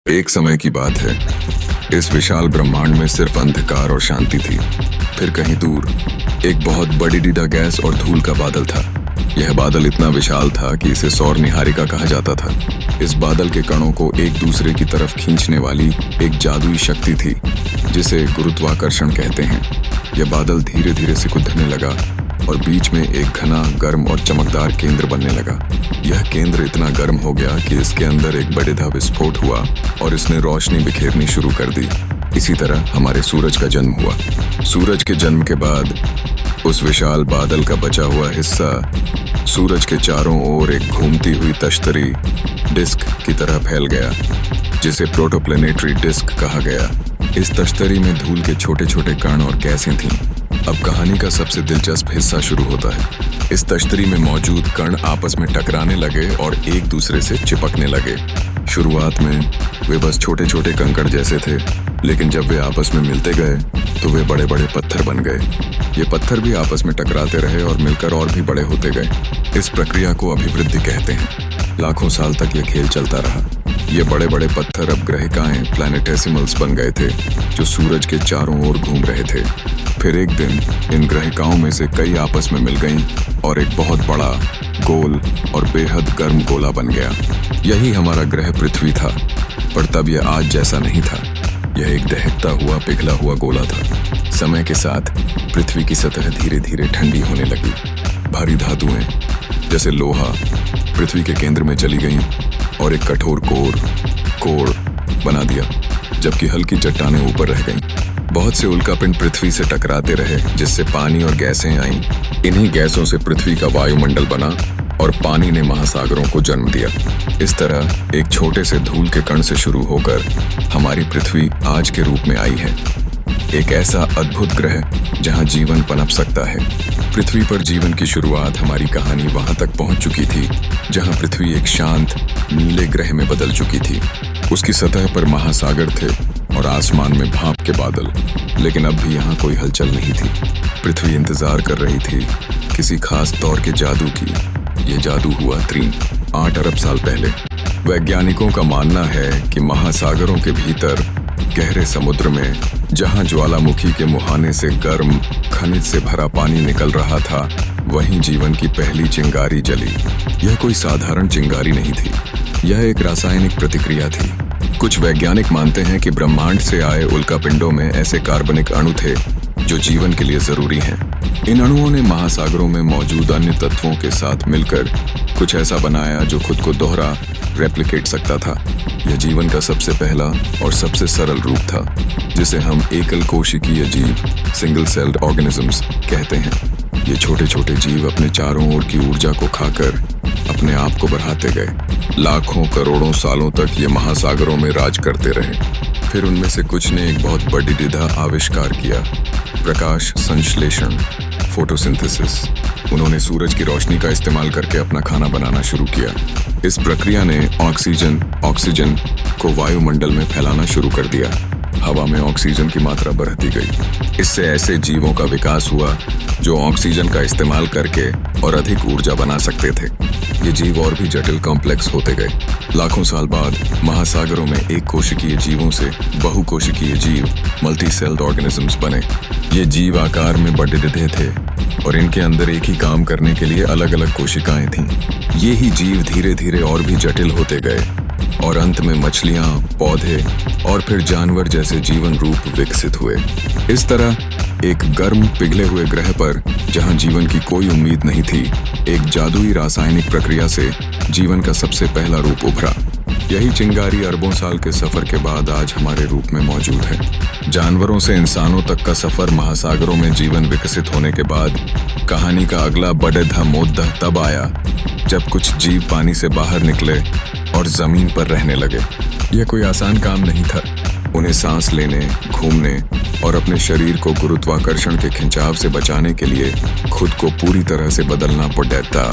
एक समय की बात है। इस विशाल ब्रह्मांड में सिर्फ अंधकार और शांति थी। फिर कहीं दूर एक बहुत बड़ी डीडा गैस और धूल का बादल था। यह बादल इतना विशाल था कि इसे सौर निहारिका कहा जाता था। इस बादल के कणों को एक दूसरे की तरफ खींचने वाली एक जादुई शक्ति थी जिसे गुरुत्वाकर्षण कहते हैं। यह बादल धीरे धीरे सिकुड़ने लगा और बीच में एक घना, गर्म और चमकदार केंद्र बनने लगा। यह केंद्र इतना गर्म हो गया कि इसके अंदर एक बड़ेदा विस्फोट हुआ और इसने रोशनी बिखेरनी शुरू कर दी। इसी तरह हमारे सूरज का जन्म हुआ। सूरज के जन्म के बाद उस विशाल बादल का बचा हुआ हिस्सा सूरज के चारों ओर एक घूमती हुई तश्तरी डिस्क की तरह फैल गया, जिसे प्रोटोप्लैनेटरी डिस्क कहा गया। इस तश्तरी में धूल के छोटे छोटे कण और गैसें थीं। अब कहानी का सबसे दिलचस्प हिस्सा शुरू होता है। इस तश्तरी में मौजूद कण आपस में टकराने लगे और एक दूसरे से चिपकने लगे। शुरुआत में वे बस छोटे छोटे कंकड़ जैसे थे, लेकिन जब वे आपस में मिलते गए तो वे बड़े बड़े पत्थर बन गए। ये पत्थर भी आपस में टकराते रहे और मिलकर और भी बड़े होते गए। इस प्रक्रिया को अभिवृद्धि कहते हैं। लाखों साल तक यह खेल चलता रहा। ये बड़े बड़े पत्थर अब ग्रहिकाएं, प्लैनेटेसिमल्स बन गए थे, जो सूरज के चारों ओर घूम रहे थे। फिर एक दिन इन ग्रहिकाओं में से कई आपस में मिल गईं और एक बहुत बड़ा, गोल और बेहद गर्म गोला बन गया। यही हमारा ग्रह पृथ्वी था, पर तब यह आज जैसा नहीं था। यह एक दहकता हुआ, पिघला हुआ गोला था। समय के साथ पृथ्वी की सतह धीरे धीरे ठंडी होने लगी। भारी धातुएं जैसे लोहा पृथ्वी के केंद्र में चली गईं और एक कठोर कोर बना दिया, जबकि हल्की चट्टानें ऊपर रह गईं। बहुत से उल्कापिंड पृथ्वी से टकराते रहे, जिससे पानी और गैसें आईं। इन्हीं गैसों से पृथ्वी का वायुमंडल बना और पानी ने महासागरों को जन्म दिया। इस तरह एक छोटे से धूल के कण से शुरू होकर हमारी पृथ्वी आज के रूप में आई है। एक ऐसा अद्भुत ग्रह जहां जीवन पनप सकता है। पृथ्वी पर जीवन की शुरुआत, हमारी कहानी वहां तक पहुंच चुकी थी जहां पृथ्वी एक शांत नीले ग्रह में बदल चुकी थी। उसकी सतह पर महासागर थे और आसमान में भाप के बादल, लेकिन अब भी यहाँ कोई हलचल नहीं थी। पृथ्वी इंतजार कर रही थी किसी खास दौर के जादू की। ये जादू हुआ 8 अरब साल पहले। वैज्ञानिकों का मानना है कि महासागरों के भीतर गहरे समुद्र में, जहां ज्वालामुखी के मुहाने से गर्म खनिज से भरा पानी निकल रहा था, वहीं जीवन की पहली चिंगारी जली। यह कोई साधारण चिंगारी नहीं थी, यह एक रासायनिक प्रतिक्रिया थी। कुछ वैज्ञानिक मानते हैं कि ब्रह्मांड से आए उल्कापिंडों में ऐसे कार्बनिक अणु थे जो जीवन के लिए जरूरी हैं। इन अणुओं ने महासागरों में मौजूद अन्य तत्वों के साथ मिलकर कुछ ऐसा बनाया जो खुद को दोहरा रेप्लिकेट सकता था। यह जीवन का सबसे पहला और सबसे सरल रूप था, जिसे हम एकल कोशिकीय जीव, सिंगल सेल्ड ऑर्गेनिजम्स कहते हैं। ये छोटे छोटे जीव अपने चारों ओर की ऊर्जा को खाकर अपने आप को बढ़ाते गए। लाखों करोड़ों सालों तक ये महासागरों में राज करते रहे। फिर उनमें से कुछ ने एक बहुत बड़ी डिधा आविष्कार किया, प्रकाश संश्लेषण, फोटोसिंथेसिस। उन्होंने सूरज की रोशनी का इस्तेमाल करके अपना खाना बनाना शुरू किया। इस प्रक्रिया ने ऑक्सीजन को वायुमंडल में फैलाना शुरू कर दिया। हवा में ऑक्सीजन की मात्रा बढ़ती गई। इससे ऐसे जीवों का विकास हुआ जो ऑक्सीजन का इस्तेमाल करके और अधिक ऊर्जा बना सकते थे। ये जीव और भी जटिल, कॉम्प्लेक्स होते गए। लाखों साल बाद महासागरों में एक कोशिकीय जीवों से बहुकोशिकीय जीव, मल्टी सेल्ड ऑर्गेनिजम्स बने। ये जीव आकार में बड़े डिधे थे और इनके अंदर एक ही काम करने के लिए अलग अलग कोशिकाएं थीं। ये ही जीव धीरे धीरे और भी जटिल होते गए और अंत में मछलियां, पौधे और फिर जानवर जैसे जीवन रूप विकसित हुए। इस तरह एक गर्म, पिघले हुए ग्रह पर, जहां जीवन की कोई उम्मीद नहीं थी, एक जादुई रासायनिक प्रक्रिया से जीवन का सबसे पहला रूप उभरा। यही चिंगारी अरबों साल के सफर के बाद आज हमारे रूप में मौजूद है। जानवरों से इंसानों तक का सफर, महासागरों में जीवन विकसित होने के बाद कहानी का अगला बड़ेदा मोद्दा तब आया जब कुछ जीव पानी से बाहर निकले और जमीन पर रहने लगे। यह कोई आसान काम नहीं था। उन्हें सांस लेने, घूमने और अपने शरीर को गुरुत्वाकर्षण के खिंचाव से बचाने के लिए खुद को पूरी तरह से बदलना पड़ता।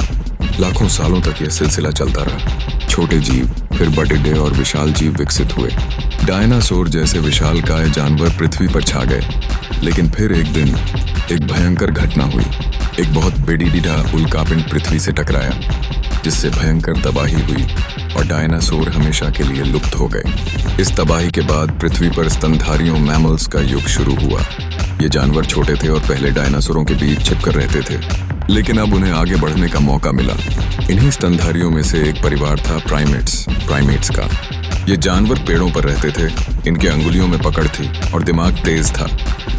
लाखों सालों तक यह सिलसिला चलता रहा। छोटे जीव, फिर बड़े और विशाल जीव विकसित हुए। डायनासोर जैसे विशालकाय जानवर पृथ्वी पर छा गए। लेकिन फिर एक दिन एक भयंकर घटना हुई। एक बहुत बेडीडीडा उल्कापिंड पृथ्वी से टकराया, जिससे भयंकर तबाही हुई और डायनासोर हमेशा के लिए लुप्त हो गए। इस तबाही के बाद पृथ्वी पर स्तनधारियों मैमल्स का युग शुरू हुआ। ये जानवर छोटे थे और पहले डायनासोरों के बीच छिपकर रहते थे, लेकिन अब उन्हें आगे बढ़ने का मौका मिला। इन्हीं स्तनधारियों में से एक परिवार था प्राइमेट्स का। ये जानवर पेड़ों पर रहते थे। इनके अंगुलियों में पकड़ थी और दिमाग तेज था।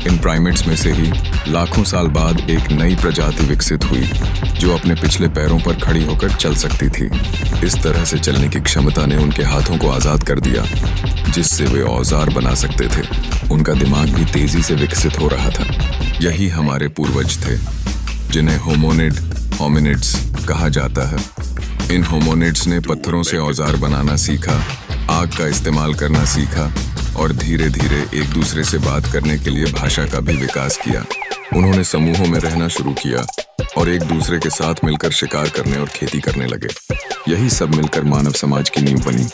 इन प्राइमेट्स में से ही लाखों साल बाद एक नई प्रजाति विकसित हुई, जो अपने पिछले पैरों पर खड़ी होकर चल सकती थी। इस तरह से चलने की क्षमता ने उनके हाथों को आजाद कर दिया, जिससे वे औजार बना सकते थे। उनका दिमाग भी तेजी से विकसित हो रहा था। यही हमारे पूर्वज थे, जिन्हें होमिनिड्स कहा जाता है। इन होमिनिड्स ने पत्थरों से औजार बनाना सीखा, आग का इस्तेमाल करना सीखा और धीरे धीरे एक दूसरे से बात करने के लिए भाषा का भी विकास किया। उन्होंने समूहों में रहना शुरू किया और एक दूसरे के साथ मिलकर शिकार करने और खेती करने लगे। यही सब मिलकर मानव समाज की नींव बनी।